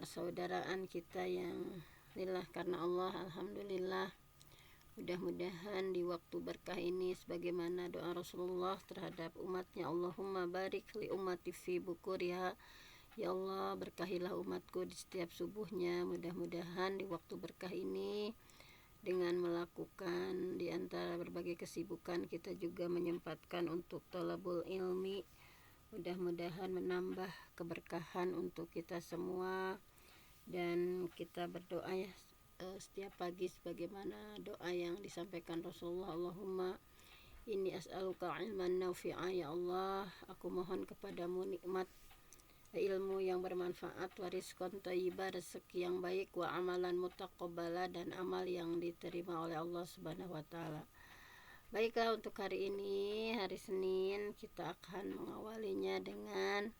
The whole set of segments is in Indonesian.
persaudaraan kita yang lillah karena Allah. Alhamdulillah, mudah-mudahan di waktu berkah ini sebagaimana doa Rasulullah terhadap umatnya, Allahumma barik li ummati fi bukuriha, ya Allah berkahilah umatku di setiap subuhnya. Mudah-mudahan di waktu berkah ini dengan melakukan di antara berbagai kesibukan kita juga menyempatkan untuk thalabul ilmi. Mudah-mudahan menambah keberkahan untuk kita semua, dan kita berdoa ya setiap pagi sebagaimana doa yang disampaikan Rasulullah, Allahumma inni as'aluka ilman nafi'a, ya Allah aku mohon kepadamu nikmat ilmu yang bermanfaat, wa rizqan thayyiba, rezeki yang baik, wa amalan mutaqabbala, dan amal yang diterima oleh Allah Subhanahu wa taala. Baiklah, untuk hari ini, hari Senin, kita akan mengawalinya dengan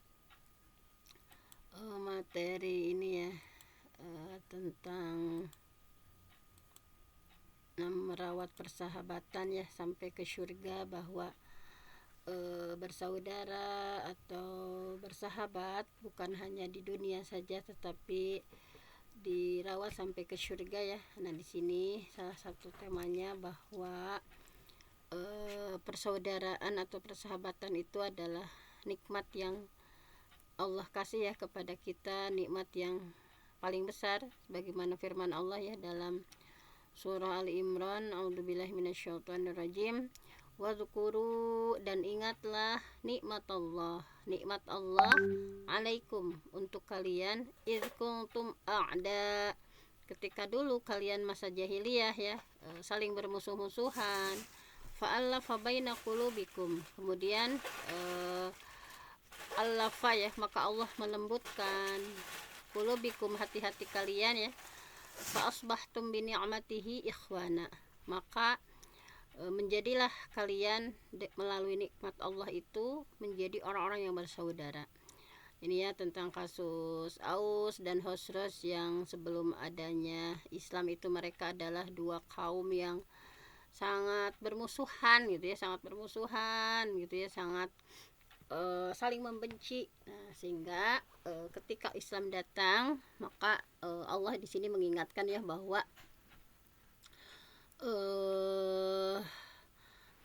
materi ini ya, tentang merawat persahabatan ya sampai ke surga, bahwa bersaudara atau bersahabat bukan hanya di dunia saja tetapi dirawat sampai ke surga ya. Nah, di sini salah satu temanya bahwa persaudaraan atau persahabatan itu adalah nikmat yang Allah kasih ya kepada kita, nikmat yang paling besar, sebagaimana firman Allah ya dalam surah Ali Imran, a'udzubillahi minasyaitonirrajim, wadhkuru, dan ingatlah nikmat Allah alaikum, untuk kalian, idz kuntum a'da, ketika dulu kalian masa jahiliyah ya, saling bermusuh-musuhan, fa'alafa baina qulubikum, kemudian alafa ya, maka Allah melembutkan qulubikum, hati-hati kalian ya, fa asbahtum bi ni'matihi ikhwana, maka menjadilah kalian melalui nikmat Allah itu menjadi orang-orang yang bersaudara. Ini ya tentang kasus Aus dan Khosroj yang sebelum adanya Islam itu mereka adalah dua kaum yang sangat bermusuhan gitu ya, sangat saling membenci. Nah, sehingga ketika Islam datang, maka Allah di sini mengingatkan ya bahwa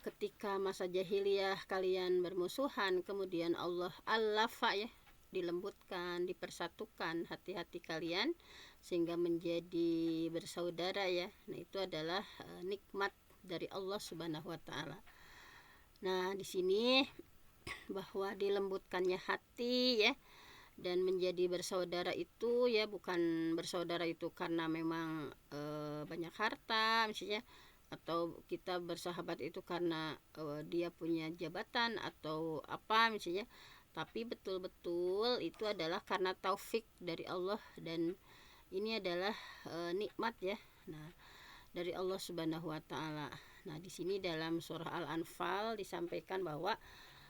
ketika masa jahiliyah kalian bermusuhan, kemudian Allah alafa ya, dilembutkan, dipersatukan hati-hati kalian sehingga menjadi bersaudara ya. Nah, itu adalah nikmat dari Allah Subhanahu wa taala. Nah, di sini bahwa dilembutkannya hati ya dan menjadi bersaudara itu ya, bukan bersaudara itu karena memang banyak harta misalnya, atau kita bersahabat itu karena dia punya jabatan atau apa misalnya, tapi betul-betul itu adalah karena taufik dari Allah, dan ini adalah nikmat ya, nah, dari Allah Subhanahu wa taala. Nah, di sini dalam surah Al-Anfal disampaikan bahwa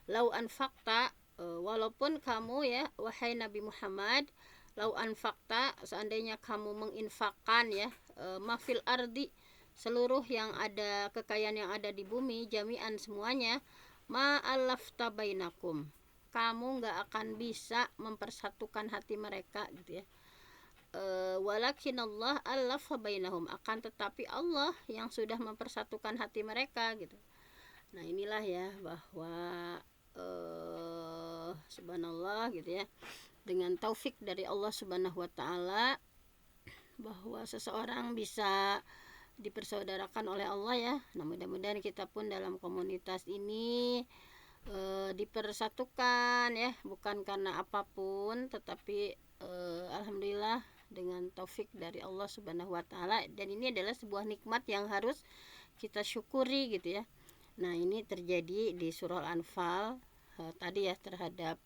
lau anfaqta, walaupun kamu ya wahai Nabi Muhammad, lau anfaqta, seandainya kamu menginfakkan ya, mafil ardi, seluruh yang ada, kekayaan yang ada di bumi, jami'an semuanya, ma'alafta bainakum, kamu gak akan bisa mempersatukan hati mereka gitu ya. Walakin Allah alafa bainahum, akan tetapi Allah yang sudah mempersatukan hati mereka gitu. Nah, inilah ya bahwa subhanallah gitu ya, dengan taufik dari Allah Subhanahu wa taala, bahwa seseorang bisa dipersaudarakan oleh Allah ya. Nah, mudah-mudahan kita pun dalam komunitas ini dipersatukan ya, bukan karena apapun, tetapi alhamdulillah dengan taufik dari Allah Subhanahu wa taala, dan ini adalah sebuah nikmat yang harus kita syukuri gitu ya. Nah, ini terjadi di surah Al-Anfal tadi ya, terhadap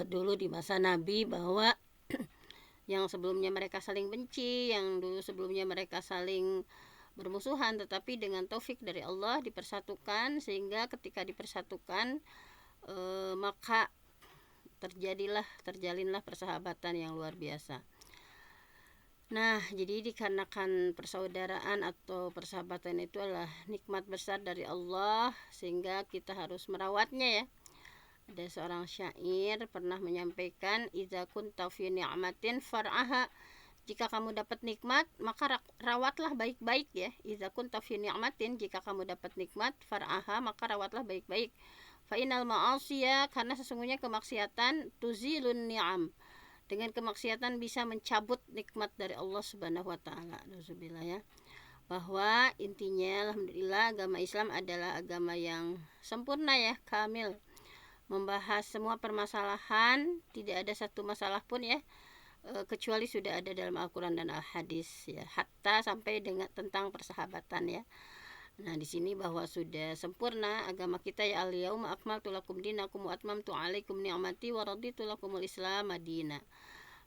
dulu di masa Nabi, bahwa yang sebelumnya mereka saling benci, yang dulu sebelumnya mereka saling bermusuhan, tetapi dengan taufik dari Allah dipersatukan, sehingga ketika dipersatukan maka terjalinlah persahabatan yang luar biasa. Nah, jadi dikarenakan persaudaraan atau persahabatan itu adalah nikmat besar dari Allah, sehingga kita harus merawatnya ya. Ada seorang syair pernah menyampaikan, "Idza kunta fi ni'matin far'aha." Jika kamu dapat nikmat, maka rawatlah baik-baik ya. Idza kunta fi ni'matin, jika kamu dapat nikmat, far'aha, maka rawatlah baik-baik. Fa innal ma'asiya, karena sesungguhnya kemaksiatan, tuzilun ni'am. Dengan kemaksiatan bisa mencabut nikmat dari Allah Subhanahu wa taala. Nauzubillah ya. Bahwa intinya alhamdulillah agama Islam adalah agama yang sempurna ya, kamil. Membahas semua permasalahan, tidak ada satu masalah pun ya kecuali sudah ada dalam Al-Quran dan Al-Hadis ya, hatta sampai dengan tentang persahabatan ya. Nah, di sini bahwa sudah sempurna agama kita ya, al-yauma akmaltu lakum dinakum wa atmamtu alaikum ni'mati wa raditu lakumul Islam madina.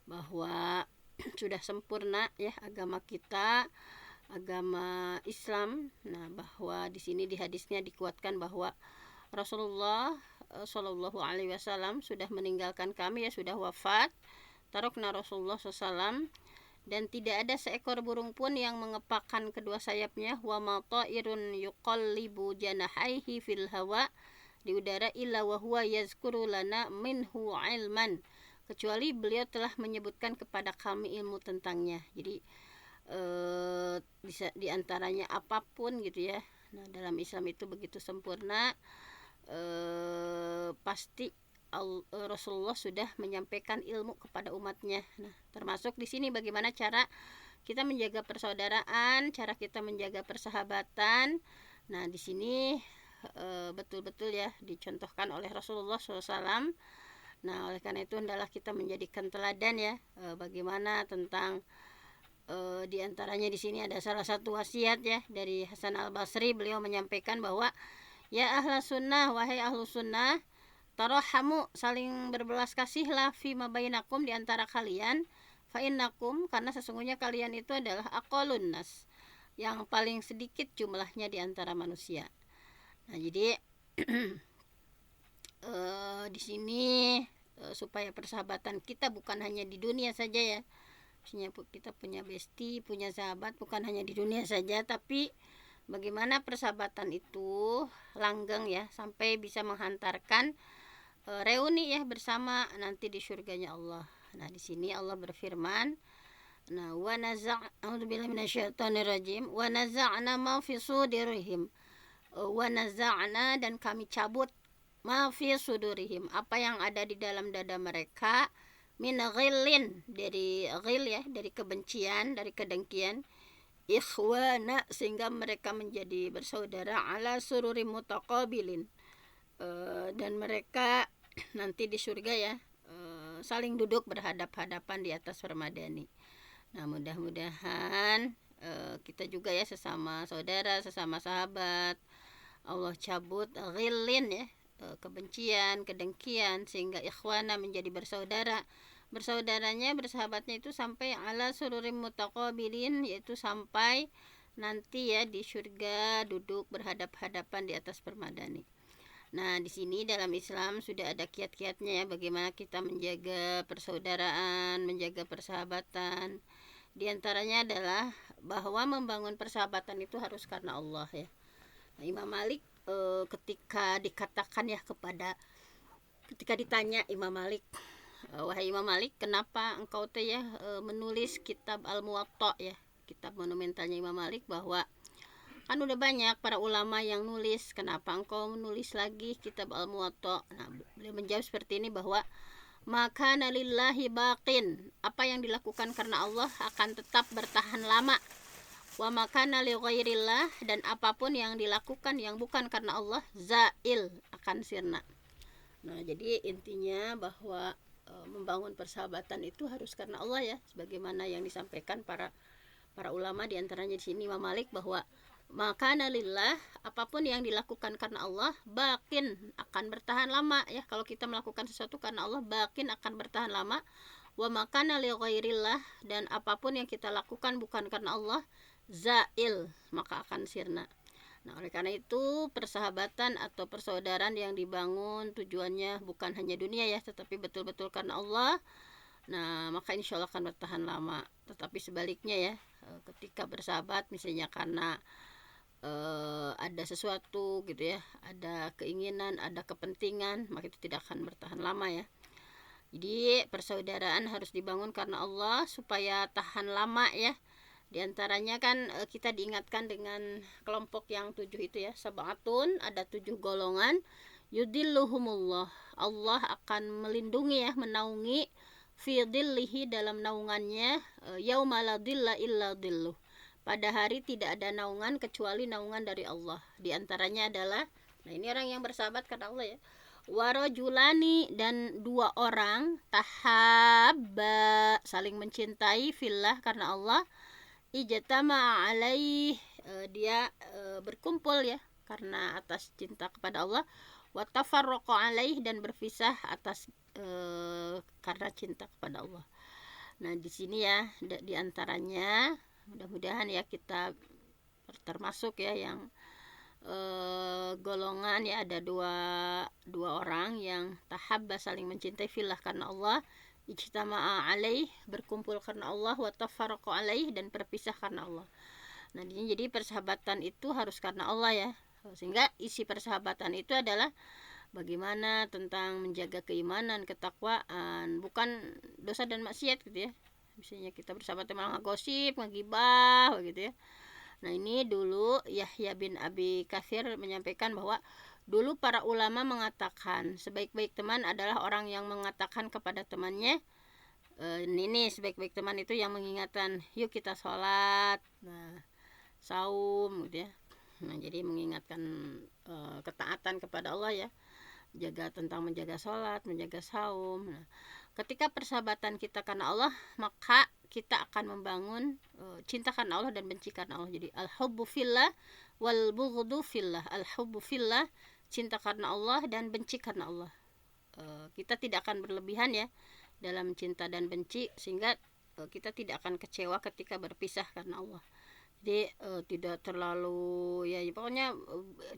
Bahwa sudah sempurna ya agama kita, agama Islam. Nah, bahwa di sini di hadisnya dikuatkan bahwa Rasulullah Shallallahu Alaihi Wasallam sudah meninggalkan kami ya, sudah wafat. Tarokna Rasulullah SAW, dan tidak ada seekor burung pun yang mengepakkan kedua sayapnya, wa ma ta'irun yuqallibu janahaihi fil hawa, di udara, illa wa huwa yazkuru lana minhu ilman, kecuali beliau telah menyebutkan kepada kami ilmu tentangnya. Jadi bisa diantaranya apapun gitu ya. Nah, dalam Islam itu begitu sempurna, pasti Rasulullah sudah menyampaikan ilmu kepada umatnya. Nah, termasuk di sini bagaimana cara kita menjaga persaudaraan, cara kita menjaga persahabatan. Nah, di sini betul-betul ya dicontohkan oleh Rasulullah SAW. Nah, oleh karena itu hendaklah kita menjadikan teladan ya, bagaimana tentang di antaranya di sini ada salah satu wasiat ya dari Hasan Al-Basri. Beliau menyampaikan bahwa ya ahla sunnah, wahai ahlu sunnah, tarahamu, saling berbelas kasihlah, fima bainakum, di antara kalian, fa innakum, karena sesungguhnya kalian itu adalah aqallun nas, yang paling sedikit jumlahnya di antara manusia. Nah, jadi di sini supaya persahabatan kita bukan hanya di dunia saja ya. Maksudnya kita punya bestie, punya sahabat bukan hanya di dunia saja, tapi bagaimana persahabatan itu langgeng ya sampai bisa menghantarkan reuni ya bersama nanti di surganya Allah. Nah, di sini Allah berfirman, nah, wa a'udzubillahi minasyaitonirrajim, wa naza'na ma fi sudurihim, wa naza'na, dan kami cabut, ma fi sudurihim, apa yang ada di dalam dada mereka, min ghillin, dari ghil ya, dari kebencian, dari kedengkian, ikhwana, sehingga mereka menjadi bersaudara, ala sururi mutaqabilin, dan mereka nanti di surga ya saling duduk berhadap-hadapan di atas permadani. Nah, mudah-mudahan kita juga ya sesama saudara, sesama sahabat, Allah cabut ghillin ya, kebencian, kedengkian, sehingga ikhwana menjadi bersaudara. Bersaudaranya, bersahabatnya itu sampai ala sururim mutaqabilin, yaitu sampai nanti ya di surga duduk berhadap-hadapan di atas permadani. Nah, di sini dalam Islam sudah ada kiat-kiatnya ya, bagaimana kita menjaga persaudaraan, menjaga persahabatan. Di antaranya adalah bahwa membangun persahabatan itu harus karena Allah ya. Nah, Imam Malik ketika dikatakan ya ketika ditanya Imam Malik, wahai Imam Malik, kenapa engkau teh ya menulis kitab Al-Muwatta ya, kitab monumentalnya Imam Malik, bahwa kan udah banyak para ulama yang nulis, kenapa engkau menulis lagi kitab Al-Muwatta? Nah, beliau menjawab seperti ini, bahwa maka nalillahi baqin, apa yang dilakukan karena Allah akan tetap bertahan lama. Wa makana li ghairillah, dan apapun yang dilakukan yang bukan karena Allah, zail, akan sirna. Nah, jadi intinya bahwa membangun persahabatan itu harus karena Allah ya, sebagaimana yang disampaikan para ulama, di antaranya di sini Imam Malik, bahwa makana lillah, apapun yang dilakukan karena Allah, bakin, akan bertahan lama ya. Kalau kita melakukan sesuatu karena Allah, bakin, akan bertahan lama. Wa makana li ghairillah, dan apapun yang kita lakukan bukan karena Allah, zail, maka akan sirna. Nah, oleh karena itu persahabatan atau persaudaraan yang dibangun tujuannya bukan hanya dunia ya, tetapi betul-betul karena Allah. Nah, maka insya Allah akan bertahan lama. Tetapi sebaliknya ya, ketika bersahabat misalnya karena ada sesuatu gitu ya, ada keinginan, ada kepentingan, maka itu tidak akan bertahan lama ya. Jadi persaudaraan harus dibangun karena Allah supaya tahan lama ya. Di antaranya kan kita diingatkan dengan kelompok yang 7 itu ya, sabatun, ada 7 golongan. Yudilluhumullah, Allah akan melindungi ya, menaungi fi dhillihi, dalam naungannya, yauma la dhilla illa dhilluh, pada hari tidak ada naungan kecuali naungan dari Allah. Di antaranya adalah, nah ini orang yang bersahabat karena Allah ya, warajulani, dan 2 orang tahabba, saling mencintai fillah karena Allah, ijtama alaih, dia berkumpul ya karena atas cinta kepada Allah, wa tafarraqa alaih, dan berpisah atas karena cinta kepada Allah. Nah di sini ya, di antaranya mudah-mudahan ya kita termasuk ya yang golongan ya, ada dua orang yang tahabba, saling mencintai fillah karena Allah, ijtama'a alaih, berkumpul karena Allah, wa tafarraqa alaih, dan berpisah karena Allah. Nah jadi persahabatan itu harus karena Allah ya, sehingga isi persahabatan itu adalah bagaimana tentang menjaga keimanan, ketakwaan, bukan dosa dan maksiat gitu ya. Misalnya kita bersahabat malah ngegosip, ngegibah gitu ya. Nah ini dulu Yahya bin Abi Katsir menyampaikan bahwa dulu para ulama mengatakan sebaik-baik teman adalah orang yang mengatakan kepada temannya, ini sebaik-baik teman itu yang mengingatkan, yuk kita sholat, nah saum gitu ya. Nah jadi mengingatkan ketaatan kepada Allah ya, menjaga sholat, menjaga saum. Nah, ketika persahabatan kita karena Allah, maka kita akan membangun cinta karena Allah dan benci karena Allah. Jadi al-hubbu fillah wal bughdu fillah. Al-hubbu fillah, cinta karena Allah dan benci karena Allah. Kita tidak akan berlebihan ya dalam cinta dan benci, sehingga kita tidak akan kecewa ketika berpisah karena Allah. Jadi tidak terlalu ya pokoknya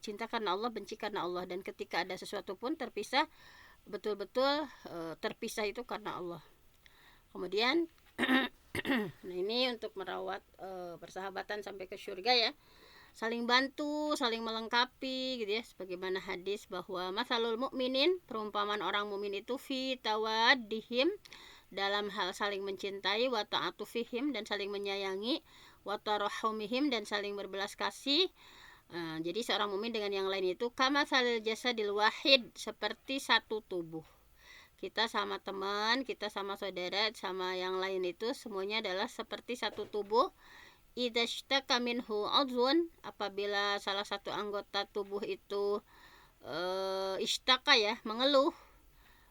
cinta karena Allah, benci karena Allah, dan ketika ada sesuatu pun terpisah, betul-betul terpisah itu karena Allah. Kemudian nah ini untuk merawat persahabatan sampai ke surga ya, saling bantu, saling melengkapi gitu ya, sebagaimana hadis bahwa masalul mukminin, perumpamaan orang mukmin itu fi tawaddihim, dalam hal saling mencintai, wa ta'atufihim, dan saling menyayangi, wa tarahumihim, dan saling berbelas kasih. Jadi seorang mukmin dengan yang lain itu kama salil jasadil wahid, seperti satu tubuh. Kita sama teman, kita sama saudara, sama yang lain itu semuanya adalah seperti satu tubuh. Idza ishtaka minhu udhun, apabila salah satu anggota tubuh itu ishtaka ya, mengeluh,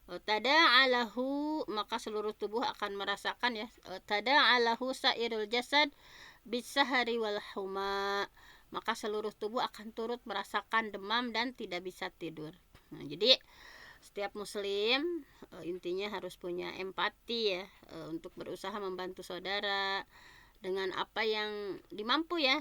tada'alahu, maka seluruh tubuh akan merasakan ya, tada'alahu sairul jasad bisahari wal huma, maka seluruh tubuh akan turut merasakan demam dan tidak bisa tidur. Nah, jadi setiap muslim intinya harus punya empati ya, untuk berusaha membantu saudara dengan apa yang dimampu ya.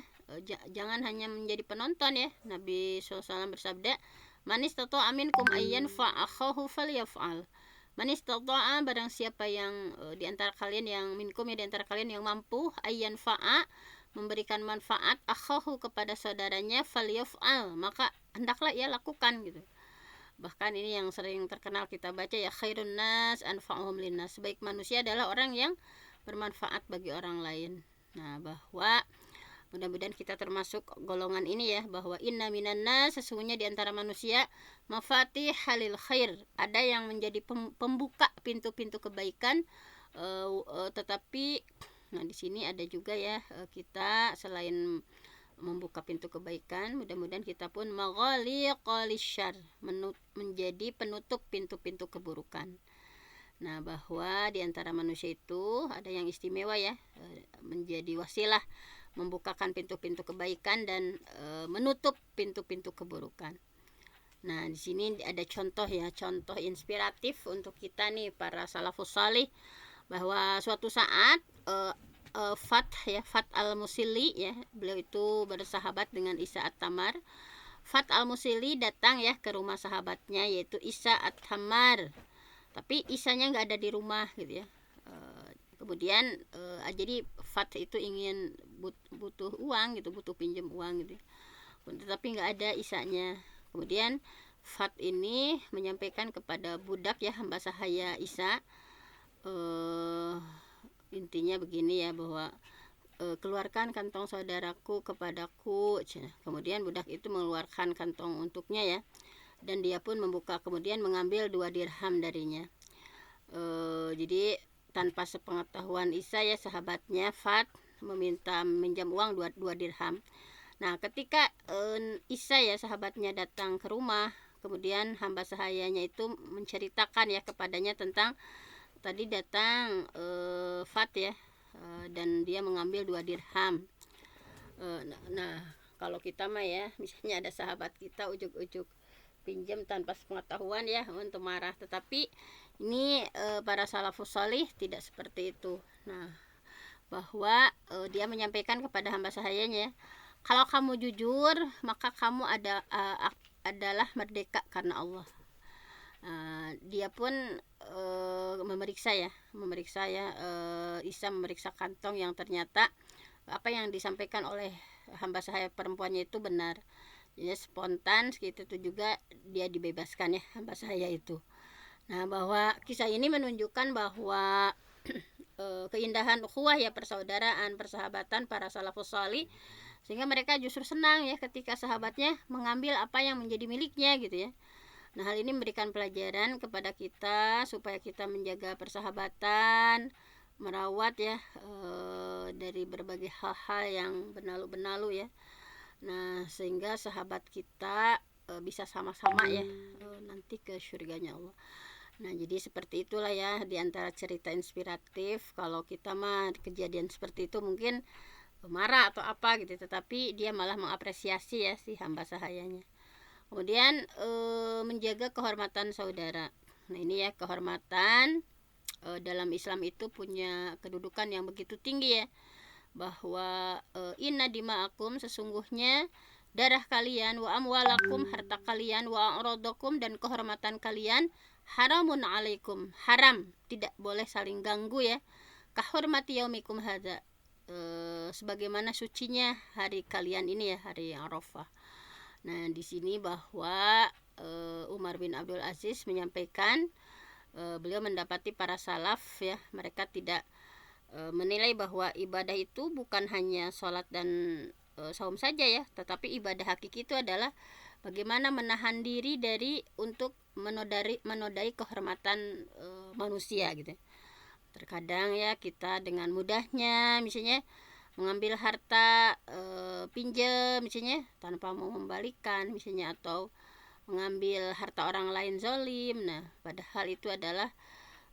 Jangan hanya menjadi penonton ya. Nabi SAW bersabda, man istata'a minkum ayyan fa'akhahu falyaf'al. Man istata'a, barang siapa yang di antara kalian yang minkum ya, di antara kalian yang mampu, ayyan fa'a, memberikan manfaat, akhahu, kepada saudaranya, falyaf'al, maka hendaklah ia lakukan gitu. Bahkan ini yang sering terkenal kita baca ya, khairun nas anfa'uhum linnas, sebaik manusia adalah orang yang bermanfaat bagi orang lain. Nah bahwa mudah-mudahan kita termasuk golongan ini ya, bahwa inna minan nas, sesungguhnya di antara manusia, mafatihal khair, ada yang menjadi pembuka pintu-pintu kebaikan, tetapi nah di sini ada juga ya, kita selain membuka pintu kebaikan, mudah-mudahan kita pun maghaliqalisyar, menjadi penutup pintu-pintu keburukan. Nah bahwa di antara manusia itu ada yang istimewa ya, menjadi wasilah membukakan pintu-pintu kebaikan dan menutup pintu-pintu keburukan. Nah di sini ada contoh ya, contoh inspiratif untuk kita nih para salafus salih, bahwa suatu saat Fat al-Musili ya, beliau itu bersahabat dengan Isa at-Tamar. Fat al-Musili datang ya ke rumah sahabatnya yaitu Isa at-Tamar, tapi Isanya nggak ada di rumah gitu ya. Kemudian jadi Fat itu ingin butuh uang gitu, butuh pinjam uang gitu ya. tetapi nggak ada Isanya. Kemudian Fat ini menyampaikan kepada budak ya, hamba sahaya Isa, intinya begini ya, bahwa keluarkan kantong saudaraku kepadaku. Kemudian budak itu mengeluarkan kantong untuknya ya, dan dia pun membuka, kemudian mengambil 2 dirham darinya. Jadi tanpa sepengetahuan Isa ya, sahabatnya Fat meminta meminjam uang 2 dirham. Nah, ketika Isa ya, sahabatnya datang ke rumah, kemudian hamba sahayanya itu menceritakan ya kepadanya tentang tadi datang Fat ya, dan dia mengambil 2 dirham. Nah, kalau kita mah ya, misalnya ada sahabat kita ujuk-ujuk pinjam tanpa pengetahuan ya, untuk marah. Tetapi ini para salafus salih tidak seperti itu. Nah, bahwa dia menyampaikan kepada hamba sahayanya, kalau kamu jujur maka kamu adalah merdeka karena Allah. Dia pun memeriksa ya, Isa memeriksa kantong yang ternyata apa yang disampaikan oleh hamba sahaya perempuannya itu benar. Jadi spontan segitu itu juga dia dibebaskan ya, hamba sahaya itu. Nah, bahwa kisah ini menunjukkan bahwa keindahan ukhuwah ya, persaudaraan, persahabatan para salafus salih, sehingga mereka justru senang ya ketika sahabatnya mengambil apa yang menjadi miliknya gitu ya. Nah, hal ini memberikan pelajaran kepada kita supaya kita menjaga persahabatan, merawat ya dari berbagai hal-hal yang benalu-benalu ya. Nah, sehingga sahabat kita bisa sama-sama ya nanti ke surganya Allah. Nah, jadi seperti itulah ya di antara cerita inspiratif. Kalau kita mah kejadian seperti itu mungkin marah atau apa gitu, tetapi dia malah mengapresiasi ya si hamba sahayanya. Kemudian menjaga kehormatan saudara. Nah, ini ya, kehormatan dalam Islam itu punya kedudukan yang begitu tinggi ya, bahwa inna dima'akum, sesungguhnya darah kalian, wa amwalakum, harta kalian, wa a'radakum, dan kehormatan kalian, haramun alaikum, haram, tidak boleh saling ganggu ya, kahormati yaumikum hadza, sebagaimana sucinya hari kalian ini ya, hari Arafah. Nah, di sini bahwa Umar bin Abdul Aziz menyampaikan, beliau mendapati para salaf ya, mereka tidak menilai bahwa ibadah itu bukan hanya sholat dan saum saja ya, tetapi ibadah hakiki itu adalah bagaimana menahan diri dari untuk menodai kehormatan manusia gitu. Terkadang ya kita dengan mudahnya misalnya mengambil harta pinjam misalnya tanpa mau membalikan misalnya, atau mengambil harta orang lain zalim. Nah, padahal itu adalah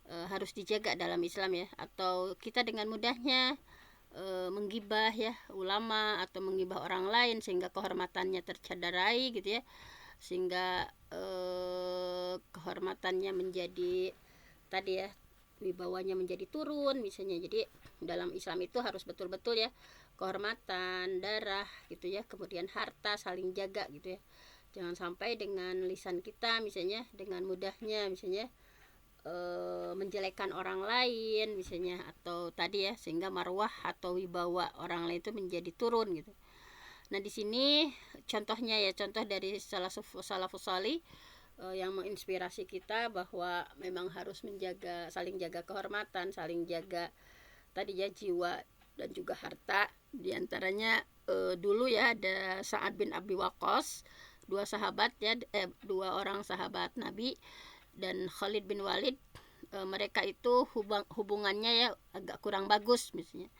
harus dijaga dalam Islam ya. Atau kita dengan mudahnya menggibah ya ulama atau menggibah orang lain sehingga kehormatannya tercederai gitu ya, sehingga kehormatannya menjadi tadi ya, wibawanya menjadi turun misalnya. Jadi dalam Islam itu harus betul-betul ya, kehormatan, darah gitu ya, kemudian harta saling jaga gitu ya. Jangan sampai dengan lisan kita misalnya dengan mudahnya misalnya menjelekkan orang lain misalnya, atau tadi ya, sehingga marwah atau wibawa orang lain itu menjadi turun gitu. Nah, di sini contohnya ya, contoh dari salafus salih yang menginspirasi kita bahwa memang harus menjaga, saling jaga kehormatan, saling jaga tadi ya jiwa dan juga harta. Di antaranya dulu ya ada Sa'ad bin Abi Waqqas, dua sahabat ya, dua orang sahabat Nabi, dan Khalid bin Walid. Mereka itu hubungannya ya agak kurang bagus misalnya,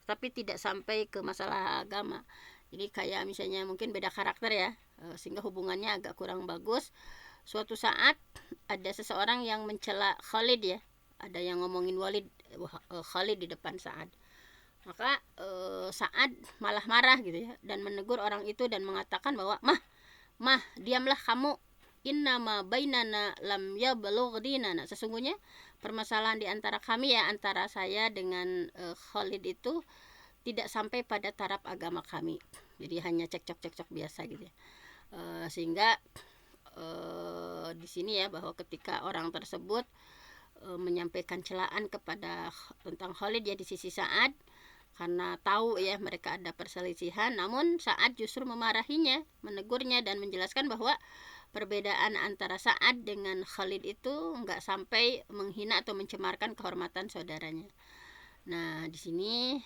tapi tidak sampai ke masalah agama. Jadi kayak misalnya mungkin beda karakter ya, sehingga hubungannya agak kurang bagus. Suatu saat ada seseorang yang mencela Khalid ya, ada yang ngomongin Khalid di depan Sa'ad. Maka Sa'ad malah marah gitu ya, dan menegur orang itu dan mengatakan bahwa mah diamlah kamu, innama bainana lam yablugh dinana, sesungguhnya permasalahan di antara kami ya, antara saya dengan Khalid itu tidak sampai pada taraf agama kami. Jadi hanya cekcok biasa gitu ya. Sehingga di sini ya, bahwa ketika orang tersebut menyampaikan celaan kepada tentang Khalid ya di sisi Sa'ad, karena tahu ya mereka ada perselisihan, namun Sa'ad justru memarahinya, menegurnya dan menjelaskan bahwa perbedaan antara Sa'ad dengan Khalid itu nggak sampai menghina atau mencemarkan kehormatan saudaranya. Nah, di sini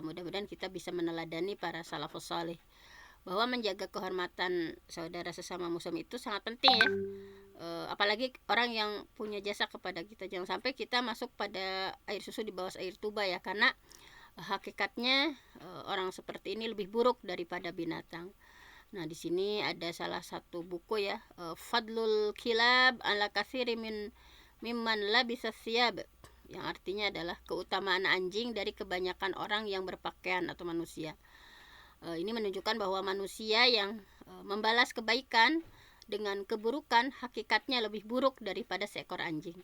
mudah-mudahan kita bisa meneladani para salafus saleh bahwa menjaga kehormatan saudara sesama muslim itu sangat penting ya. Apalagi orang yang punya jasa kepada kita, jangan sampai kita masuk pada air susu di bawah air tuba ya, karena hakikatnya orang seperti ini lebih buruk daripada binatang. Nah, di sini ada salah satu buku ya, Fadlul Kilab ala katsiri mimman labisa thiyab, yang artinya adalah keutamaan anjing dari kebanyakan orang yang berpakaian atau manusia. Ini menunjukkan bahwa manusia yang membalas kebaikan dengan keburukan hakikatnya lebih buruk daripada seekor anjing.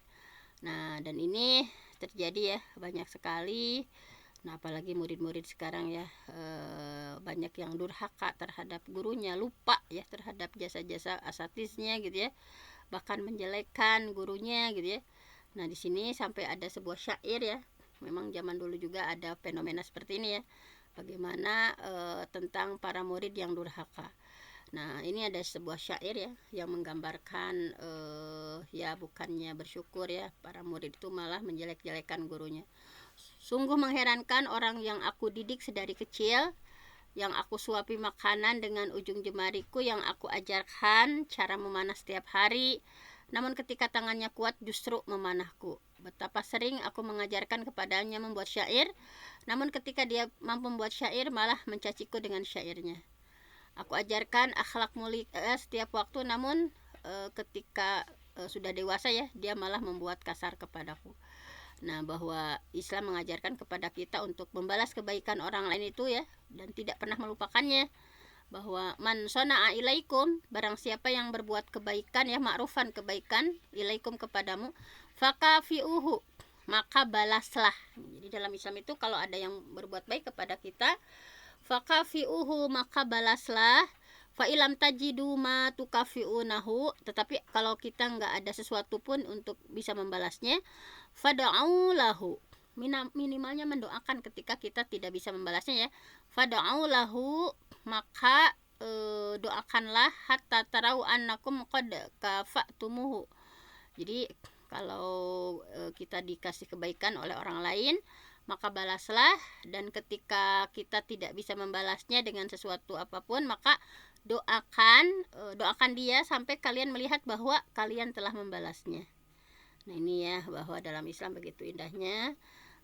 Nah, dan ini terjadi ya banyak sekali. Nah, apalagi murid-murid sekarang ya, banyak yang durhaka terhadap gurunya, lupa ya terhadap jasa-jasa asatisnya gitu ya, bahkan menjelekkan gurunya gitu ya. Nah, di sini sampai ada sebuah syair ya, memang zaman dulu juga ada fenomena seperti ini ya, bagaimana tentang para murid yang durhaka. Nah, ini ada sebuah syair ya yang menggambarkan ya bukannya bersyukur ya, para murid itu malah menjelek-jelekan gurunya. Sungguh mengherankan orang yang aku didik sedari kecil, yang aku suapi makanan dengan ujung jemariku, yang aku ajarkan cara memanah setiap hari, namun ketika tangannya kuat justru memanahku. Betapa sering aku mengajarkan kepadanya membuat syair, namun ketika dia mampu membuat syair malah mencaciku dengan syairnya. Aku ajarkan akhlak mulia setiap waktu, namun ketika sudah dewasa ya, dia malah membuat kasar kepadaku. Nah, bahwa Islam mengajarkan kepada kita untuk membalas kebaikan orang lain itu ya, dan tidak pernah melupakannya. Bahwa man sona'a ilaikum, barang siapa yang berbuat kebaikan ya, ma'rufan kebaikan, ilaikum kepadamu, fakafi'uhu, maka balaslah. Jadi dalam Islam itu kalau ada yang berbuat baik kepada kita, fakafi'uhu, maka balaslah. Fa ilam tajidu ma tukafi'unahu, tetapi kalau kita nggak ada sesuatu pun untuk bisa membalasnya, fada'u lahu, minimalnya mendoakan ketika kita tidak bisa membalasnya ya. Fada'u lahu, maka doakanlah hatta tarau annakum qad kafa'tumuhu. Jadi kalau kita dikasih kebaikan oleh orang lain, maka balaslah, dan ketika kita tidak bisa membalasnya dengan sesuatu apapun, maka doakan dia sampai kalian melihat bahwa kalian telah membalasnya. Nah, ini ya, bahwa dalam Islam begitu indahnya.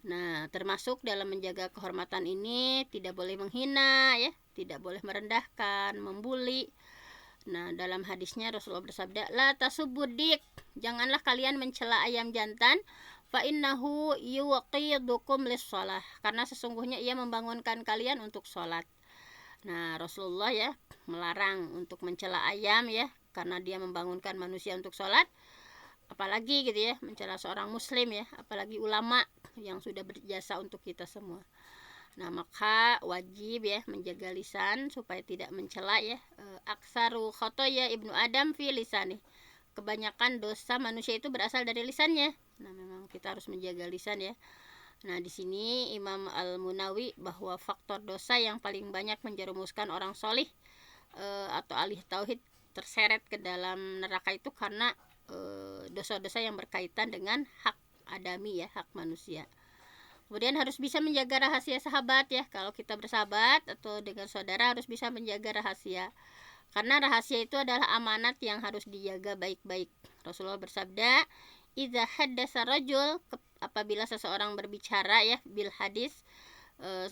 Nah, termasuk dalam menjaga kehormatan ini tidak boleh menghina ya, tidak boleh merendahkan, membuli. Nah, dalam hadisnya Rasulullah bersabda, la tasubbudik, janganlah kalian mencela ayam jantan, fa innahu yuqidukum lis-shalah, karena sesungguhnya ia membangunkan kalian untuk sholat. Nah, Rasulullah ya melarang untuk mencela ayam ya, karena dia membangunkan manusia untuk sholat. Apalagi gitu ya, mencela seorang muslim ya, apalagi ulama yang sudah berjasa untuk kita semua. Nah, maka wajib ya menjaga lisan supaya tidak mencela ya. Aksaru khotoya ibnu Adam fi lisani, kebanyakan dosa manusia itu berasal dari lisannya. Nah, memang kita harus menjaga lisan ya. Nah, di sini Imam Al-Munawi bahwa faktor dosa yang paling banyak menjerumuskan orang solih atau ahli tauhid terseret ke dalam neraka itu karena dosa-dosa yang berkaitan dengan hak adami ya, hak manusia. Kemudian harus bisa menjaga rahasia sahabat ya. Kalau kita bersahabat atau dengan saudara harus bisa menjaga rahasia. Karena rahasia itu adalah amanat yang harus dijaga baik-baik. Rasulullah bersabda, "Idza haddasa rajul", apabila seseorang berbicara ya, bil hadis,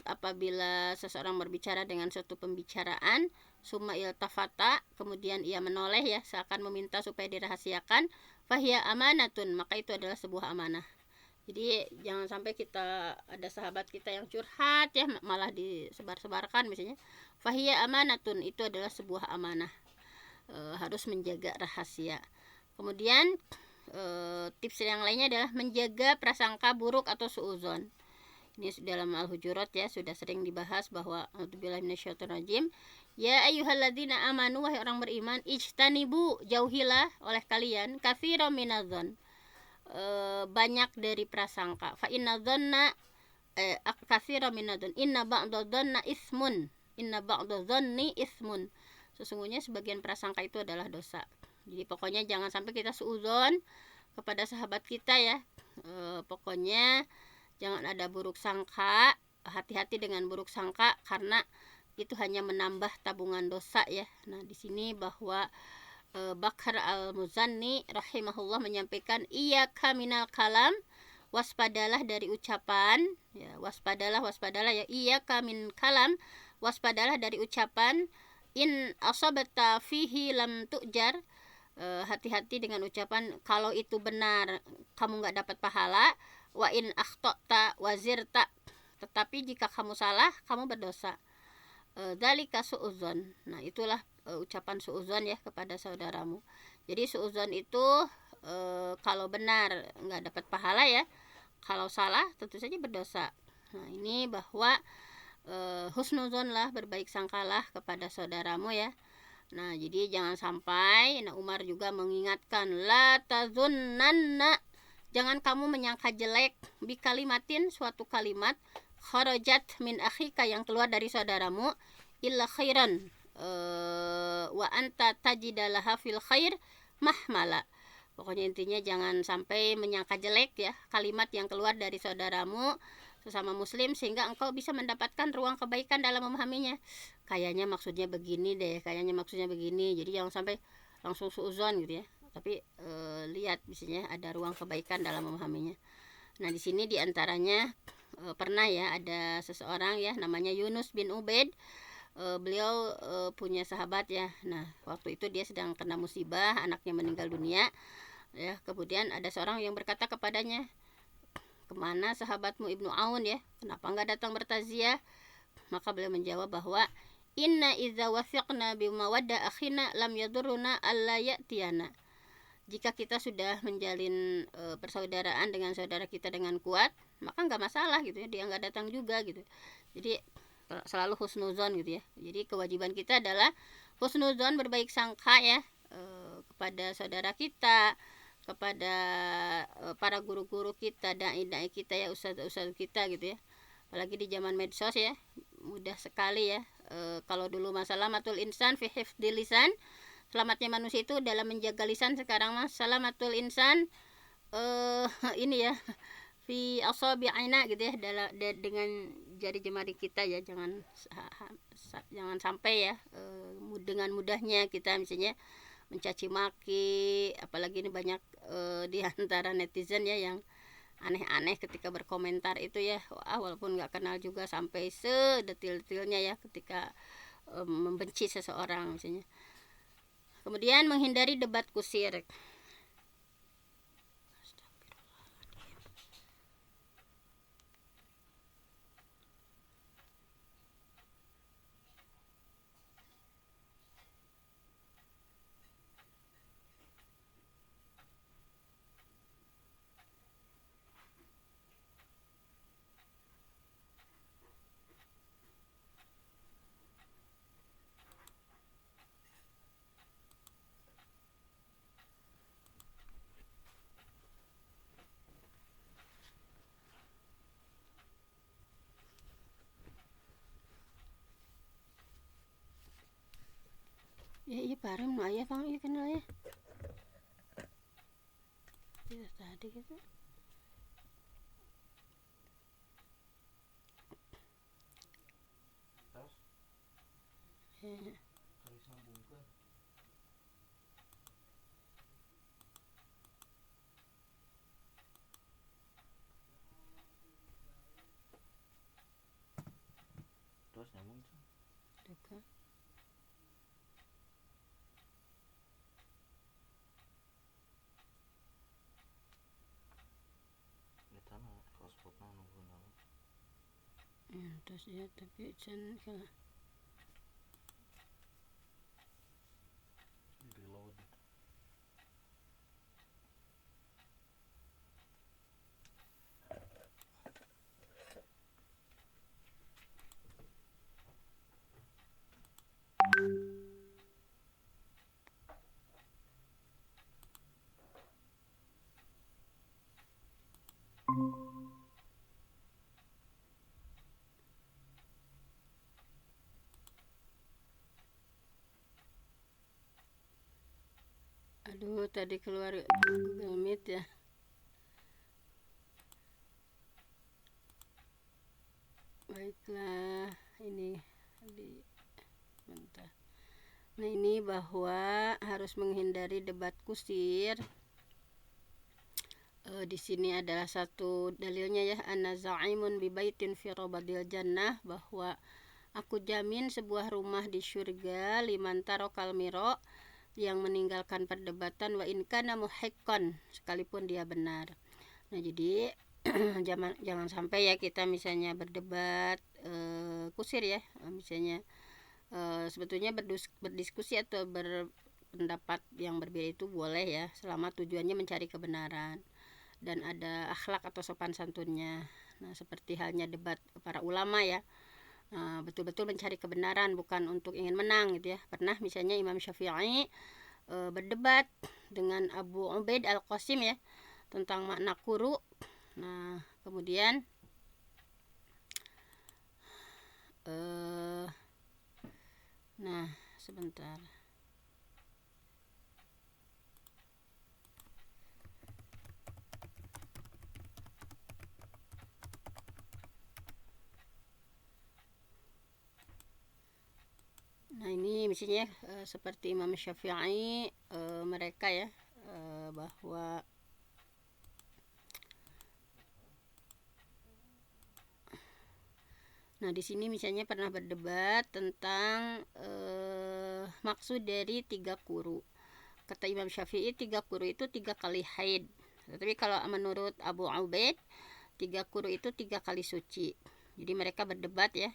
apabila seseorang berbicara dengan suatu pembicaraan, summa iltafata, kemudian ia menoleh ya, seakan meminta supaya dirahasiakan, fahiya amanatun, maka itu adalah sebuah amanah. Jadi jangan sampai kita ada sahabat kita yang curhat ya, malah disebar-sebarkan misalnya. Fahiya amanatun, itu adalah sebuah amanah. Harus menjaga rahasia. Kemudian tips yang lainnya adalah menjaga prasangka buruk atau suudzon. Ini dalam Al-Hujurat ya, sudah sering dibahas bahwa a'udzubillahi minasyaitonirrajim, ya ayyuhalladzina amanu, wahai orang beriman, ijtanibu, jauhilah oleh kalian, katsiran minadzon, banyak dari prasangka. Fa innadzonna katsira minadun inna ba'dadhanna ismun, inna ba'dadhanni ismun, sesungguhnya sebagian prasangka itu adalah dosa. Jadi pokoknya jangan sampai kita suudzon kepada sahabat kita ya. Pokoknya jangan ada buruk sangka, hati-hati dengan buruk sangka karena itu hanya menambah tabungan dosa ya. Nah, di sini bahwa Bakar al-Muzanni rahimahullah menyampaikan iyyaka minal kalam, waspadalah dari ucapan ya, waspadalah ya, iyyaka min kalam, waspadalah dari ucapan, in asabata fihi lam tujar, hati-hati dengan ucapan kalau itu benar kamu nggak dapat pahala, wa in akhtata wazirta, tetapi jika kamu salah kamu berdosa. Dzalika suudzon. Nah, itulah ucapan suudzon ya kepada saudaramu. Jadi suudzon itu kalau benar nggak dapat pahala ya, kalau salah tentu saja berdosa. Nah, ini bahwa husnuzon lah, berbaik sangkalah kepada saudaramu ya. Nah, jadi jangan sampai, nah Umar juga mengingatkan la tazunnanna, jangan kamu menyangka jelek bi kalimatin, suatu kalimat kharajat min akhika, yang keluar dari saudaramu, illa khairan wa anta tajidalaha fil khair mahmala. Pokoknya intinya jangan sampai menyangka jelek ya kalimat yang keluar dari saudaramu sesama muslim sehingga engkau bisa mendapatkan ruang kebaikan dalam memahaminya. Kayaknya maksudnya begini deh, kayaknya maksudnya begini. Jadi jangan sampai langsung suuzon gitu ya. Tapi lihat misalnya ada ruang kebaikan dalam memahaminya. Nah, di sini diantaranya pernah ya ada seseorang ya namanya Yunus bin Ubaid. Beliau punya sahabat ya. Nah, waktu itu dia sedang kena musibah, anaknya meninggal dunia ya. Kemudian ada seorang yang berkata kepadanya, kemana sahabatmu Ibnu Aun ya, kenapa nggak datang bertaziah? Maka beliau menjawab bahwa inna idza wathiqna bi mawadda akhina lam yadurruna alla ya'tiyana. Jika kita sudah menjalin persaudaraan dengan saudara kita dengan kuat, maka nggak masalah gitu ya, dia nggak datang juga gitu. Jadi selalu husnuzon gitu ya. Jadi kewajiban kita adalah husnuzon, berbaik sangka ya kepada saudara kita, kepada para guru-guru kita, dai-dai kita ya, ustadz-ustadz kita gitu ya. Apalagi di zaman medsos ya, mudah sekali ya. Kalau dulu masalah matul insan fi hifdzil lisan, selamatnya manusia itu dalam menjaga lisan. Sekarang mas salamatul insan ini ya fi asabi'ina gitu ya, dengan jari jemari kita ya. Jangan sampai ya dengan mudahnya kita misalnya mencaci maki, apalagi ini banyak di antara netizen ya yang aneh-aneh ketika berkomentar itu ya. Walaupun nggak kenal juga sampai sedetil-detilnya ya ketika membenci seseorang misalnya. Kemudian menghindari debat kusir. Ya iya parem no ayah pang iya kenal ya. Tidak tadi gitu. Ya. Terus nyambung tuh. Dekat. Hotspotnya nunggu nama. Ya, terus ya tapi can kalah. Reload. tadi keluar Google Meet ya. Baiklah, ini bentar. Nah, ini bahwa harus menghindari debat kusir. Di sini adalah satu dalilnya ya, ana za'imun bi baitin fi rabadil jannah, bahwa aku jamin sebuah rumah di surga, liman tarokal miro, yang meninggalkan perdebatan, wa in kana muhiqqan, sekalipun dia benar. Nah, jadi jangan sampai ya kita misalnya berdebat kusir ya, misalnya sebetulnya berdiskusi atau berpendapat yang berbeda itu boleh ya, selama tujuannya mencari kebenaran dan ada akhlak atau sopan santunnya. Nah, seperti halnya debat para ulama ya, betul-betul mencari kebenaran, bukan untuk ingin menang gitu ya. Pernah misalnya Imam Syafi'i berdebat dengan Abu Ubaid Al-Qasim ya tentang makna kuru. Nah, kemudian sebentar. Nah, ini misalnya seperti Imam Syafi'i, mereka ya, bahwa nah di sini misalnya pernah berdebat tentang maksud dari 3 kuru. Kata Imam Syafi'i 3 kuru itu 3 kali haid. Tapi kalau menurut Abu Ubaid 3 kuru itu 3 kali suci. Jadi mereka berdebat ya.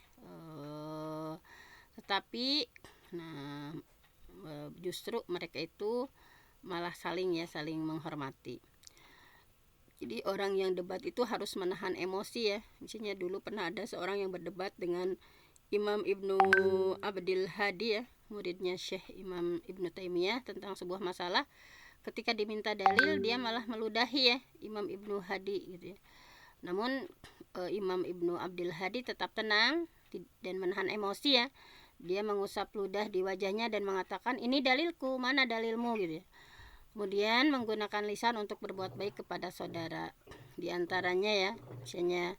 Tetapi justru mereka itu malah saling menghormati. Jadi orang yang debat itu harus menahan emosi ya. Misalnya dulu pernah ada seorang yang berdebat dengan Imam Ibnu Abdil Hadi ya, muridnya Syekh Imam Ibnu Taimiyah, tentang sebuah masalah. Ketika diminta dalil, dia malah meludahi ya Imam Ibnu Hadi gitu ya. Namun Imam Ibnu Abdil Hadi tetap tenang dan menahan emosi ya. Dia mengusap ludah di wajahnya dan mengatakan, ini dalilku, mana dalilmu gitu ya. Kemudian menggunakan lisan untuk berbuat baik kepada saudara. Di antaranya ya, misalnya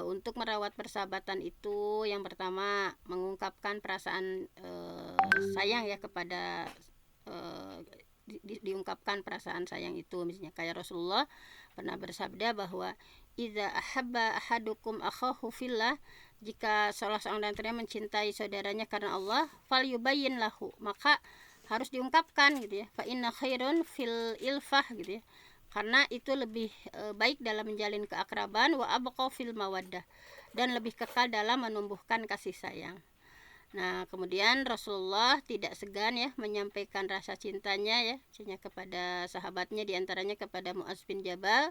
untuk merawat persahabatan itu, yang pertama mengungkapkan perasaan sayang ya kepada diungkapkan perasaan sayang itu. Misalnya kayak Rasulullah pernah bersabda bahwa idza ahabba ahadukum akhahu fillah, jika salah seorang dan antaranya mencintai saudaranya karena Allah, falyubayyin lahu, maka harus diungkapkan gitu ya. Fa inna khairun fil ilfah gitu ya. Karena itu lebih baik dalam menjalin keakraban, wa abqa fil mawaddah, dan lebih kekal dalam menumbuhkan kasih sayang. Nah, kemudian Rasulullah tidak segan ya menyampaikan rasa cintanya ya, kepada sahabatnya, diantaranya kepada Mu'adz bin Jabal,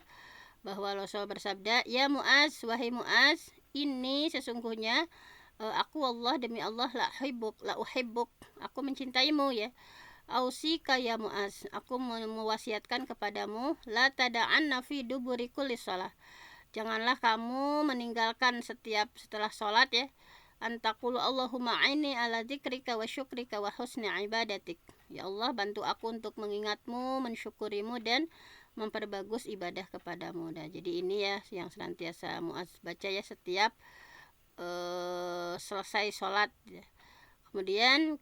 bahwa Rasul bersabda, ya Mu'adz, wahai Mu'adz, ini sesungguhnya aku Allah, demi Allah, la uhibbuk, aku mencintaimu ya. Ausika ya Mu'adz, aku mewasiatkan kepadamu, la tada'anna fi duburi kulli shalah, janganlah kamu meninggalkan setelah sholat ya, antakulu Allahumma aini ala dzikrika wa syukrika wa husni ibadatik, ya Allah, bantu aku untuk mengingatmu, mensyukurimu, dan memperbagus ibadah kepadamu. Nah, jadi ini ya yang senantiasa Mu'adz baca ya setiap selesai sholat ya. Kemudian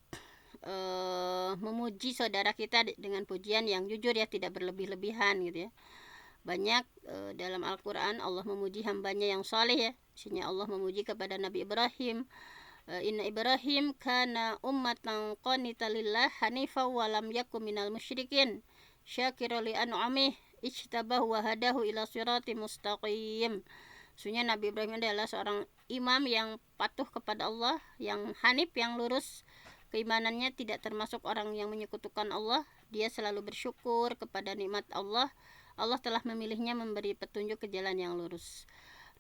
memuji saudara kita dengan pujian yang jujur ya, tidak berlebih-lebihan gitu ya. Banyak dalam Al-Quran Allah memuji hambanya yang soleh ya. Misalnya Allah memuji kepada Nabi Ibrahim, inna Ibrahim kana ummatan qanitan lillah hanifan wa lam yakun minal musyrikin syakiran li an'amih ijtabahu wa hadahu ila siratim mustaqim. Sesungguhnya Nabi Ibrahim adalah seorang imam yang patuh kepada Allah, yang hanif, yang lurus keimanannya, tidak termasuk orang yang menyekutukan Allah. Dia selalu bersyukur kepada nikmat Allah. Allah telah memilihnya, memberi petunjuk ke jalan yang lurus.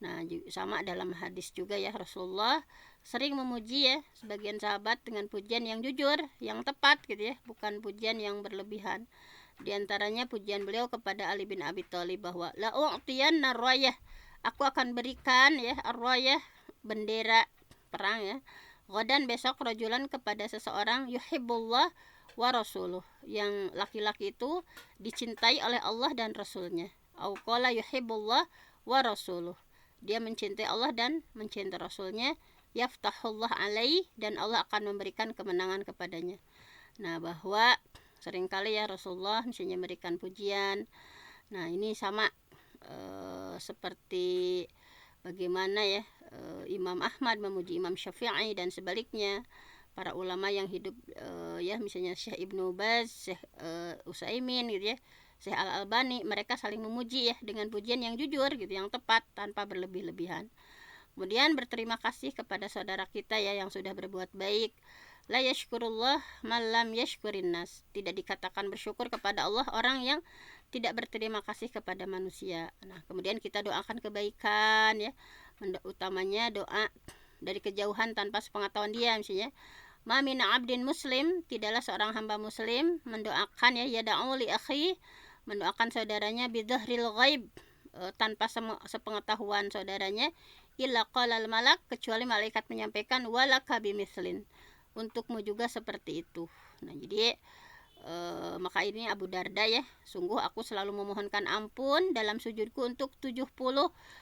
Nah, sama dalam hadis juga ya, Rasulullah sering memuji ya sebagian sahabat dengan pujian yang jujur, yang tepat gitu ya, bukan pujian yang berlebihan. Di antaranya pujian beliau kepada Ali bin Abi Thalib bahwa la u'tiyanna rayah, aku akan berikan ya ar-rayah, bendera perang ya, ghadan, besok, rajulan, kepada seseorang, yuhibbullah wa rasuluh, yang laki-laki itu dicintai oleh Allah dan Rasulnya. Au qala yuhibbullah wa rasuluh, dia mencintai Allah dan mencintai Rasulnya. Yaftahullah alaih, dan Allah akan memberikan kemenangan kepadanya. Nah, bahwa seringkali ya Rasulullah misalnya memberikan pujian. Nah, ini sama seperti bagaimana ya Imam Ahmad memuji Imam Syafi'i dan sebaliknya. Para ulama yang hidup ya misalnya Syekh Ibnu Baz, Syekh Utsaimin gitu ya, Syekh Al-Albani, mereka saling memuji ya dengan pujian yang jujur gitu, yang tepat tanpa berlebih-lebihan. Kemudian berterima kasih kepada saudara kita ya yang sudah berbuat baik. La yashkurullah man lam yashkurin nas. Tidak dikatakan bersyukur kepada Allah orang yang tidak berterima kasih kepada manusia. Nah, kemudian kita doakan kebaikan ya. Utamanya doa dari kejauhan tanpa sepengetahuan dia misalnya. Ma min abdin muslim, tidaklah seorang hamba muslim mendoakan ya yada'u li akhi, mendoakan saudaranya bidhahril ghaib, tanpa sepengetahuan saudaranya, illa qalal malak, kecuali malaikat menyampaikan walaka bimislin, untukmu juga seperti itu. Nah, jadi maka ini Abu Darda ya, sungguh aku selalu memohonkan ampun dalam sujudku untuk 70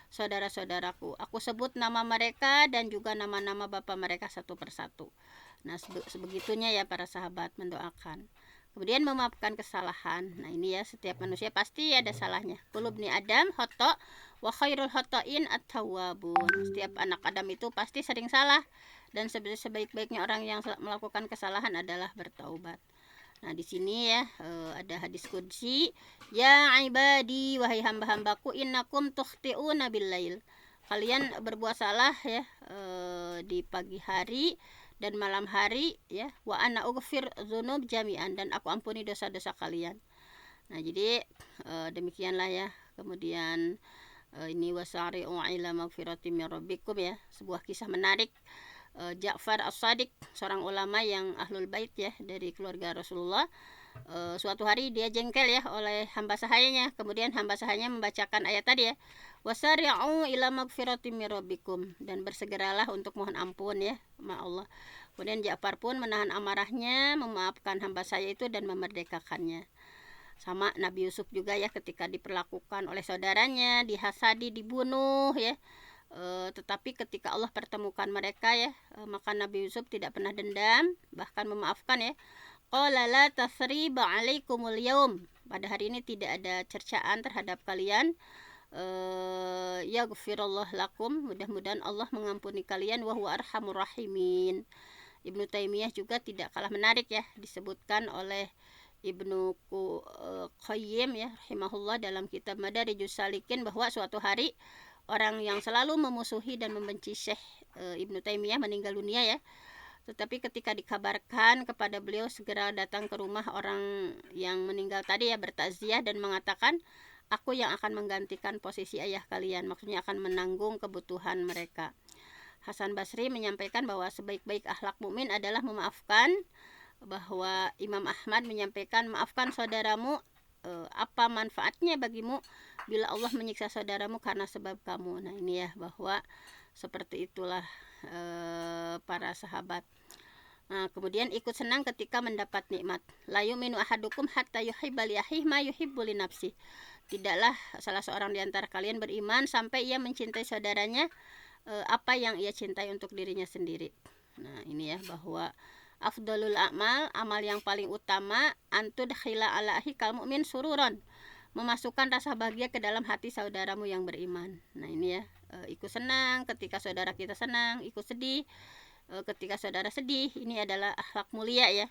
saudara-saudaraku. Aku sebut nama mereka dan juga nama-nama bapak mereka satu persatu. Nah, sebegitunya ya para sahabat mendoakan. Kemudian memaafkan kesalahan. Nah, ini ya, setiap manusia pasti ada salahnya. Kulubni Adam khata' wa khairul khata'in at-tawwabun. Setiap anak Adam itu pasti sering salah, dan sebaik-baiknya orang yang melakukan kesalahan adalah bertaubat. Nah, di sini ya ada hadis qudsi, ya ibadi, wahai hamba-hambaku, innakum tukhti'una bil-lail. Kalian berbuat salah ya di pagi hari dan malam hari ya, wa ana ughfir dzunub jami'an, dan aku ampuni dosa-dosa kalian. Nah, jadi demikianlah ya. Kemudian ini wasari'u ila magfirati min rabbikum ya, sebuah kisah menarik. Ja'far As-Shadiq, seorang ulama yang ahlul bait ya dari keluarga Rasulullah, suatu hari dia jengkel ya oleh hamba sahayanya. Kemudian hamba sahayanya membacakan ayat tadi ya, wasari'u ila magfirati min rabbikum, dan bersegeralah untuk mohon ampun ya sama Allah. Kemudian Ja'far pun menahan amarahnya, memaafkan hamba saya itu dan memerdekakannya. Sama Nabi Yusuf juga ya, ketika diperlakukan oleh saudaranya, dihasadi, dibunuh ya, tetapi ketika Allah pertemukan mereka ya, maka Nabi Yusuf tidak pernah dendam, bahkan memaafkan ya. Qala la tasriba 'alaikumul yaum, pada hari ini tidak ada cercaan terhadap kalian. Yaghfirullah lakum, mudah-mudahan Allah mengampuni kalian, wa huwa arhamur rahimin. Ibnu Taimiyah juga tidak kalah menarik ya, disebutkan oleh Ibnu Qayyim ya rahimahullah dalam kitab Madarijus Salikin, bahwa suatu hari orang yang selalu memusuhi dan membenci Syekh Ibnu Taimiyah meninggal dunia ya. Tetapi ketika dikabarkan kepada beliau, segera datang ke rumah orang yang meninggal tadi ya, bertakziah dan mengatakan, aku yang akan menggantikan posisi ayah kalian, maksudnya akan menanggung kebutuhan mereka. Hasan Basri menyampaikan bahwa sebaik-baik akhlak mukmin adalah memaafkan, bahwa Imam Ahmad menyampaikan, maafkan saudaramu, apa manfaatnya bagimu bila Allah menyiksa saudaramu karena sebab kamu. Nah, ini ya, bahwa seperti itulah para sahabat. Nah, kemudian ikut senang ketika mendapat nikmat. La yu'minu ahadukum hatta yuhibba li akhihi ma yuhibbu li nafsihi. Tidaklah salah seorang di antara kalian beriman sampai ia mencintai saudaranya apa yang ia cintai untuk dirinya sendiri. Nah, ini ya, bahwa afdalul a'mal, amal yang paling utama, antudkhila ala ahikal mu'min sururon, memasukkan rasa bahagia ke dalam hati saudaramu yang beriman. Nah, ini ya, ikut senang ketika saudara kita senang, ikut sedih ketika saudara sedih. Ini adalah akhlak mulia ya,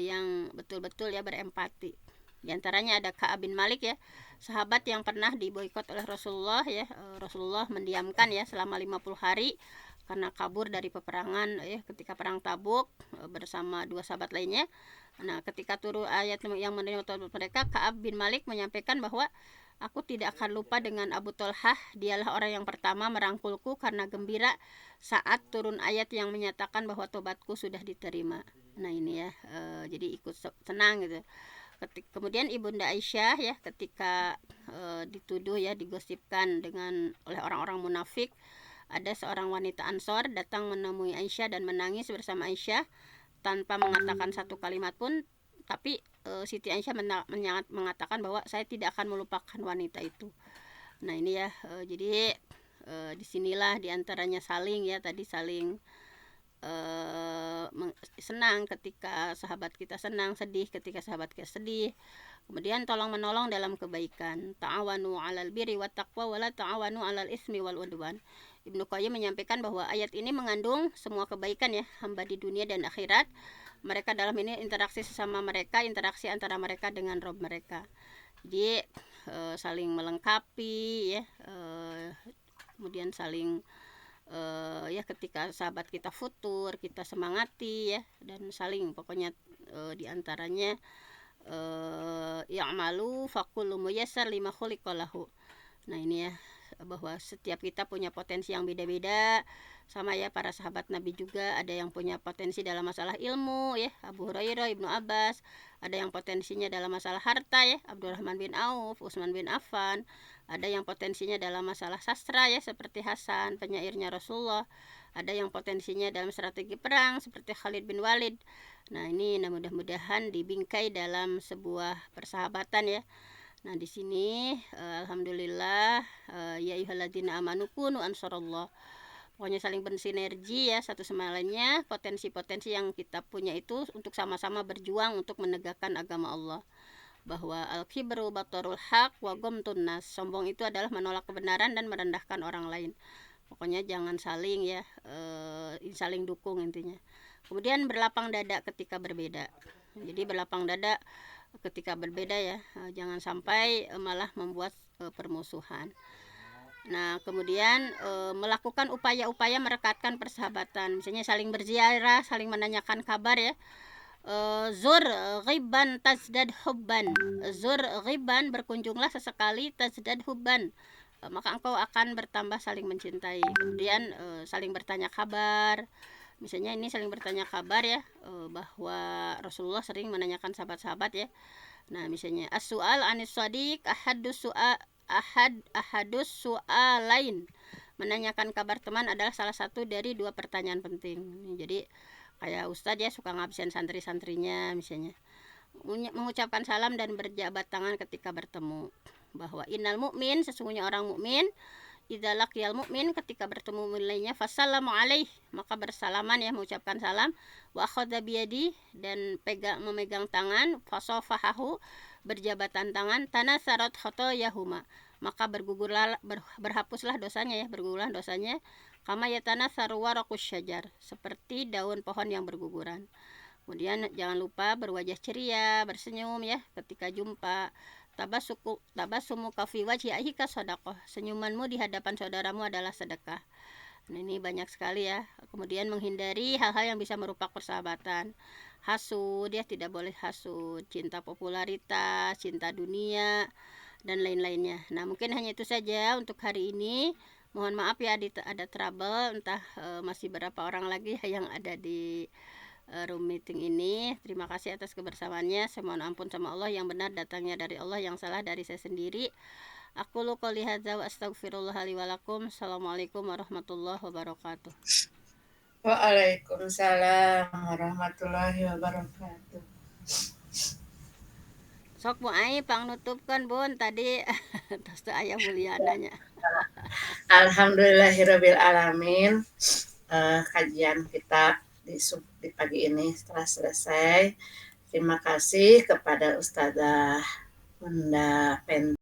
yang betul-betul ya berempati. Di antaranya ada Ka'ab bin Malik ya, sahabat yang pernah diboikot oleh Rasulullah ya. Rasulullah mendiamkan ya selama 50 hari karena kabur dari peperangan ya, ketika perang Tabuk bersama dua sahabat lainnya. Nah, ketika turun ayat yang menerima taubat mereka, Ka'ab bin Malik menyampaikan bahwa aku tidak akan lupa dengan Abu Thalhah, dialah orang yang pertama merangkulku karena gembira saat turun ayat yang menyatakan bahwa tobatku sudah diterima. Nah, ini ya, jadi ikut senang gitu. Kemudian Ibunda Aisyah ya, ketika dituduh ya, digosipkan oleh orang-orang munafik, ada seorang wanita Ansor datang menemui Aisyah dan menangis bersama Aisyah tanpa mengatakan satu kalimat pun, tapi Siti Aisyah mengatakan bahwa saya tidak akan melupakan wanita itu. Nah ini ya, jadi disinilah diantaranya saling ya, tadi saling senang ketika sahabat kita senang, sedih ketika sahabat kita sedih. Kemudian tolong menolong dalam kebaikan. Ta'awanu 'alal birri wat taqwa wa la ta'awanu 'alal ismi wal udwan. Ibnu Qayyim menyampaikan bahwa ayat ini mengandung semua kebaikan ya, hamba di dunia dan akhirat. Mereka dalam ini interaksi sesama mereka, interaksi antara mereka dengan Rob mereka. Jadi saling melengkapi ya, kemudian saling ya ketika sahabat kita futur kita semangati ya, dan saling pokoknya diantaranya ya'malu faqullu muyassar lima khuliqalahu. Nah ini ya, bahwa setiap kita punya potensi yang beda-beda, sama ya para sahabat Nabi juga ada yang punya potensi dalam masalah ilmu ya, Abu Hurairah, Ibnu Abbas, ada yang potensinya dalam masalah harta ya, Abdurrahman bin Auf, Utsman bin Affan, ada yang potensinya dalam masalah sastra ya, seperti Hasan penyairnya Rasulullah, ada yang potensinya dalam strategi perang seperti Khalid bin Walid. Nah ini mudah-mudahan dibingkai dalam sebuah persahabatan ya. Nah di sini alhamdulillah ya ayyuhalladzina amanu kunu ansarallah. Pokoknya saling bersinergi ya satu sama lainnya, potensi-potensi yang kita punya itu untuk sama-sama berjuang untuk menegakkan agama Allah. Bahwa al-kibru batarul haq wa ghamtun nas. Sombong itu adalah menolak kebenaran dan merendahkan orang lain. Pokoknya jangan saling ya, saling dukung intinya. Kemudian berlapang dada ketika berbeda. Jadi berlapang dada ketika berbeda ya, jangan sampai malah membuat permusuhan. Nah kemudian melakukan upaya-upaya merekatkan persahabatan, misalnya saling berziarah, saling menanyakan kabar ya. Zur ghiban tazdad hubban. Zur ghiban, berkunjunglah sesekali, tazdad hubban, maka engkau akan bertambah saling mencintai. Kemudian saling bertanya kabar, misalnya ini saling bertanya kabar ya, bahwa Rasulullah sering menanyakan sahabat-sahabat ya. Nah misalnya as-su'al anis shadiq ahadus su'alain, menanyakan kabar teman adalah salah satu dari dua pertanyaan penting. Jadi kayak ustadz ya suka ngabsen santri-santrinya, misalnya mengucapkan salam dan berjabat tangan ketika bertemu, bahwa innal mu'min, sesungguhnya orang mukmin, idza laqiyal mu'min, ketika bertemu lainnya, fasallamu alaih, maka bersalaman ya, mengucapkan salam, wa akhadha biyadi, dan memegang tangan, fasafahahu, berjabatan tangan, tanasarat khotoyahuma, maka berhapuslah dosanya ya, bergugurlah dosanya, kama yatanasaru waraqus syajar, seperti daun pohon yang berguguran. Kemudian jangan lupa berwajah ceria, bersenyum ya ketika jumpa. Tabasumu kafi wajhi ahika sadaqah, senyumanmu di hadapan saudaramu adalah sedekah. Nah, ini banyak sekali ya. Kemudian menghindari hal-hal yang bisa merusak persahabatan. Hasud ya, tidak boleh hasud, cinta popularitas, cinta dunia, dan lain-lainnya. Nah mungkin hanya itu saja untuk hari ini. Mohon maaf ya ada trouble, entah masih berapa orang lagi yang ada di room meeting ini. Terima kasih atas kebersamaannya. Saya mohon ampun sama Allah, yang benar datangnya dari Allah, yang salah dari saya sendiri. Aku lu qouli hadza wa astaghfirullah li wa lakum. Assalamualaikum warahmatullahi wabarakatuh. Waalaikumsalam warahmatullahi wabarakatuh. Sok Bu Ai pangnutupkeun Bun tadi tos teu aya muliananya. Alhamdulillahirabbil alamin. Kajian kita di pagi ini telah selesai. Terima kasih kepada Ustazah Bunda Pen